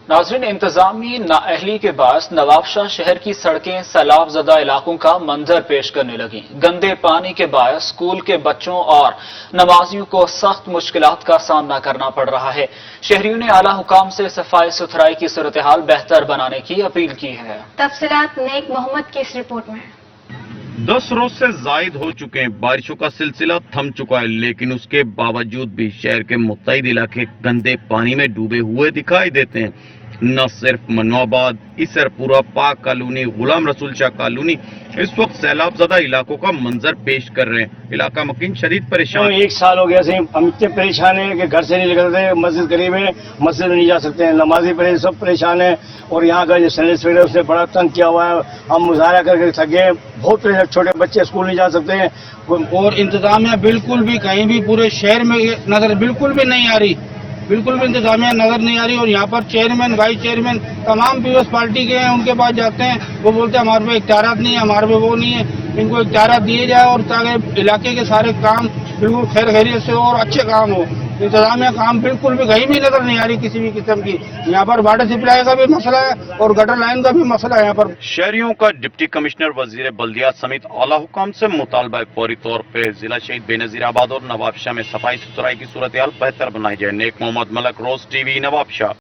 नाज़रीन, इंतजामी नाअहली के बायस नवाबशाह शहर की सड़कें सैलाब ज़दा इलाकों का मंजर पेश करने लगी। गंदे पानी के बायस स्कूल के बच्चों और नमाजियों को सख्त मुश्किलात का सामना करना पड़ रहा है। शहरियों ने आला हुकाम से सफाई सुथराई की सूरत हाल बेहतर बनाने की अपील की है। तफसीलात नेक मोहम्मद की इस रिपोर्ट में। 10 रोज से जायद हो चुके हैं, बारिशों का सिलसिला थम चुका है, लेकिन उसके बावजूद भी शहर के मुत्तहिद इलाके गंदे पानी में डूबे हुए दिखाई देते हैं। न सिर्फ मनोआबाद, इसरपुरा, पाक कॉलोनी, गुलाम रसूल शाह कॉलोनी इस वक्त सैलाब ज़दा इलाकों का मंजर पेश कर रहे हैं। इलाका मकीन शदीद परेशान। 1 साल हो गया से हम इतने परेशान हैं कि घर से नहीं निकलते, मस्जिद करीब है, मस्जिद में नहीं जा सकते हैं, नमाजी पढ़े सब परेशान है। और यहाँ का जो सैनिक है उसने बड़ा तंग किया हुआ है, हम मुजाहरा करके थक गए, बहुत परेशान, छोटे बच्चे स्कूल नहीं जा सकते हैं। और इंतजामिया बिल्कुल भी कहीं भी पूरे शहर में नजर बिल्कुल भी नहीं आ रही, बिल्कुल भी इंतजामिया नजर नहीं आ रही। और यहाँ पर चेयरमैन, वाइस चेयरमैन तमाम पीओएस पार्टी के हैं, उनके पास जाते हैं, वो बोलते हैं हमारे पे इख्तियारात नहीं है, हमारे पे वो नहीं है। इनको इख्तियारात दिए जाए और ताकि इलाके के सारे काम बिल्कुल खैर खैरियत से हो और अच्छे काम हो। इंतजामिया काम बिल्कुल भी कहीं भी नजर नहीं आ रही किसी भी किस्म की। यहाँ पर वाटर सप्लाई का भी मसला है और गटर लाइन का भी मसला है। यहाँ पर शहरियों का डिप्टी कमिश्नर, वजीर बल्दियात समेत आला हुकाम से मुतालबा है फौरी तौर पे जिला शहीद बेनजीर आबाद और नवाबशाह में सफाई सुथराई की सूरत हाल बेहतर बनाई जाए। नेक मोहम्मद मलक, रोज टीवी, नवाबशाह।